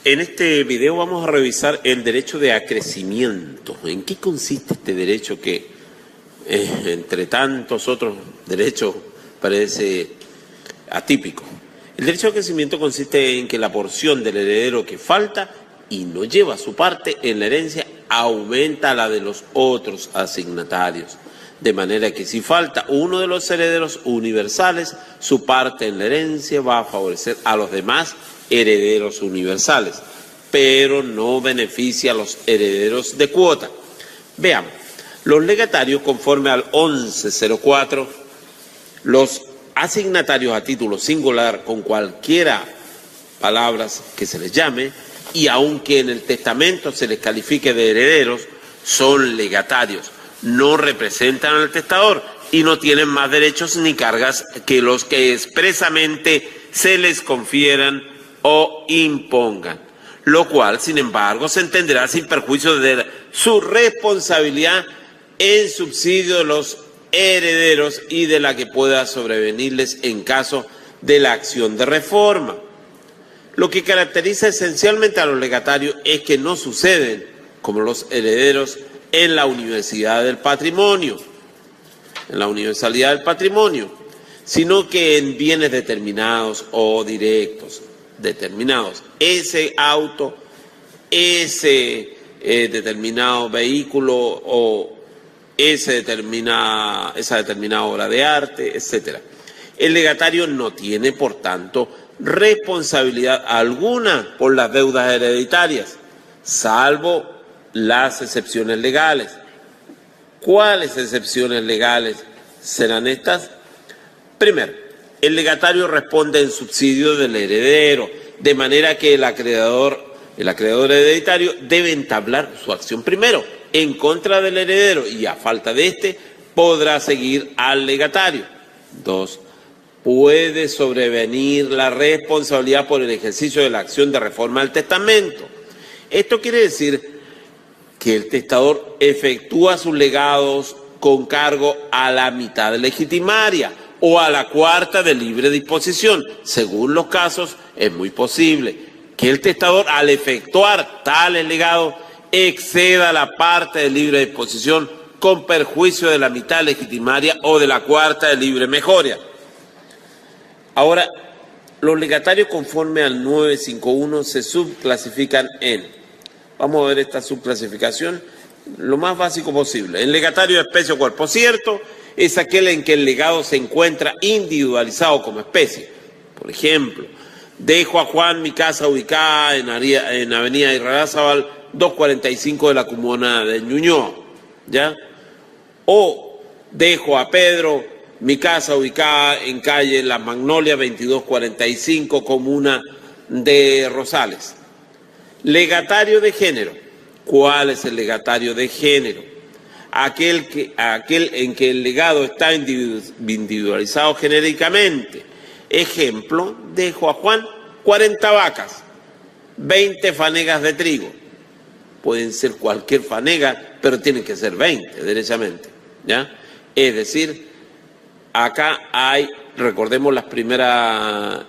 En este video vamos a revisar el derecho de acrecimiento. ¿En qué consiste este derecho que, entre tantos otros derechos, parece atípico? El derecho de acrecimiento consiste en que la porción del heredero que falta y no lleva su parte en la herencia aumenta la de los otros asignatarios. De manera que si falta uno de los herederos universales, su parte en la herencia va a favorecer a los demás herederos universales, pero no beneficia a los herederos de cuota. Veamos, los legatarios, conforme al 1104, los asignatarios a título singular con cualquiera palabras que se les llame, y aunque en el testamento se les califique de herederos, son legatarios, no representan al testador y no tienen más derechos ni cargas que los que expresamente se les confieran o impongan, lo cual, sin embargo, se entenderá sin perjuicio de su responsabilidad en subsidio de los herederos y de la que pueda sobrevenirles en caso de la acción de reforma. Lo que caracteriza esencialmente a los legatarios es que no suceden como los herederos en la universalidad del patrimonio, sino que en bienes determinados o directos. Ese auto, ese determinado vehículo o esa determinada obra de arte, etc. El legatario no tiene, por tanto, responsabilidad alguna por las deudas hereditarias, salvo las excepciones legales. ¿Cuáles excepciones legales serán estas? Primero, el legatario responde en subsidio del heredero, de manera que el acreedor hereditario debe entablar su acción primero en contra del heredero y a falta de éste podrá seguir al legatario. Dos, puede sobrevenir la responsabilidad por el ejercicio de la acción de reforma del testamento. Esto quiere decir que el testador efectúa sus legados con cargo a la mitad legitimaria o a la cuarta de libre disposición. Según los casos, es muy posible que el testador, al efectuar tales legados, exceda la parte de libre disposición con perjuicio de la mitad legitimaria o de la cuarta de libre mejoria. Ahora, los legatarios conforme al 951 se subclasifican en, vamos a ver esta subclasificación, lo más básico posible. El legatario de especie o cuerpo cierto es aquel en que el legado se encuentra individualizado como especie. Por ejemplo, dejo a Juan mi casa ubicada en Avenida Irarrázaval 245 de la comuna de Ñuñoa, ¿ya? O dejo a Pedro mi casa ubicada en calle La Magnolia 2245, comuna de Rosales. Legatario de género. ¿Cuál es el legatario de género? Aquel en que el legado está individualizado genéricamente. Ejemplo, dejo a Juan 40 vacas, 20 fanegas de trigo. Pueden ser cualquier fanega, pero tienen que ser 20, derechamente, ¿ya? Es decir, acá hay, recordemos los primeros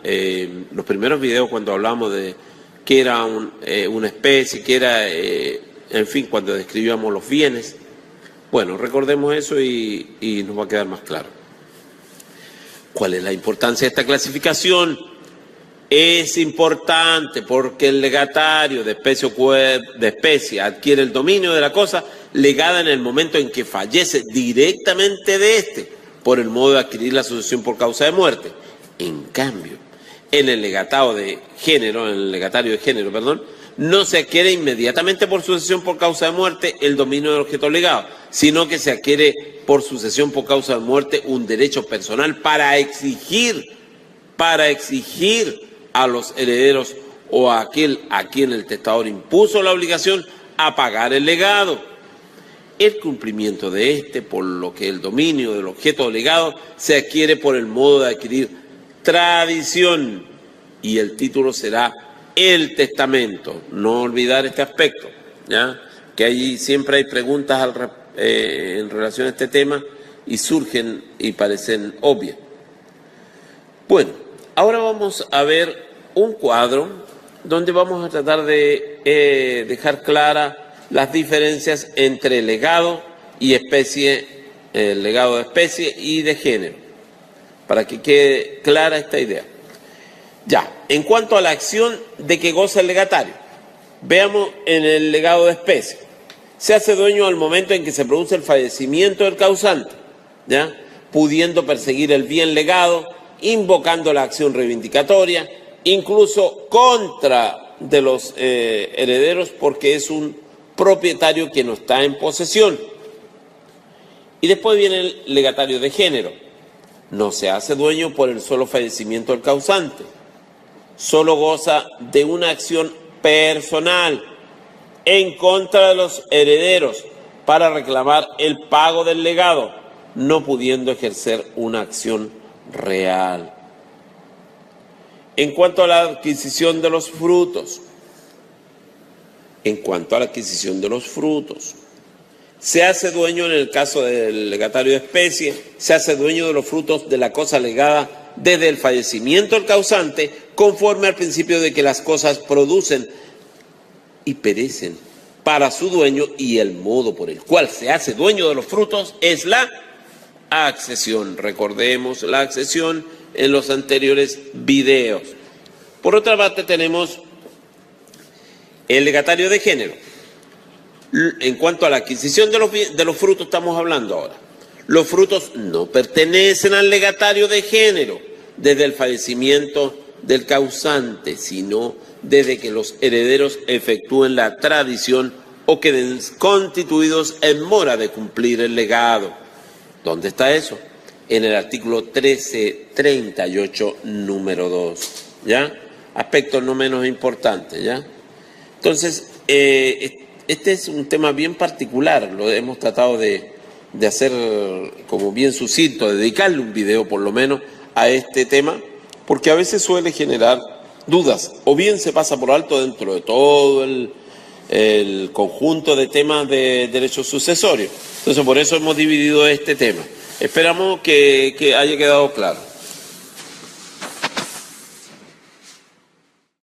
videos cuando hablamos de qué era una especie, qué era, en fin, cuando describíamos los bienes. Bueno, recordemos eso y nos va a quedar más claro. ¿Cuál es la importancia de esta clasificación? Es importante porque el legatario de especie adquiere el dominio de la cosa legada en el momento en que fallece directamente de éste, por el modo de adquirir la sucesión por causa de muerte. En cambio, en el legatario de género, no se adquiere inmediatamente por sucesión por causa de muerte el dominio del objeto legado, sino que se adquiere por sucesión por causa de muerte un derecho personal para exigir a los herederos o a aquel a quien el testador impuso la obligación a pagar el legado. El cumplimiento de este, por lo que el dominio del objeto legado se adquiere por el modo de adquirir tradición y el título será el testamento. No olvidar este aspecto, ¿ya? Que allí siempre hay preguntas en relación a este tema y surgen y parecen obvias. Bueno, ahora vamos a ver un cuadro donde vamos a tratar de dejar claras las diferencias entre legado y especie, el legado de especie y de género, para que quede clara esta idea. Ya, en cuanto a la acción de que goza el legatario, veamos en el legado de especie. Se hace dueño al momento en que se produce el fallecimiento del causante, ¿ya? Pudiendo perseguir el bien legado, invocando la acción reivindicatoria, incluso contra de los herederos, porque es un propietario que no está en posesión. Y después viene el legatario de género. No se hace dueño por el solo fallecimiento del causante. Solo goza de una acción personal en contra de los herederos para reclamar el pago del legado, no pudiendo ejercer una acción real. En cuanto a la adquisición de los frutos, se hace dueño en el caso del legatario de especie, se hace dueño de los frutos de la cosa legada desde el fallecimiento del causante, conforme al principio de que las cosas producen y perecen para su dueño, y el modo por el cual se hace dueño de los frutos es la accesión. Recordemos la accesión en los anteriores videos. Por otra parte tenemos el legatario de género. En cuanto a la adquisición de los frutos estamos hablando ahora. Los frutos no pertenecen al legatario de género desde el fallecimiento del causante, sino desde que los herederos efectúen la tradición o queden constituidos en mora de cumplir el legado. ¿Dónde está eso? En el artículo 1338, número 2, ¿ya? Aspecto no menos importante, ¿ya? Entonces, este es un tema bien particular, lo hemos tratado de hacer como bien sucinto, de dedicarle un video por lo menos a este tema, porque a veces suele generar dudas, o bien se pasa por alto dentro de todo el conjunto de temas de derechos sucesorios. Entonces, por eso hemos dividido este tema. Esperamos que haya quedado claro.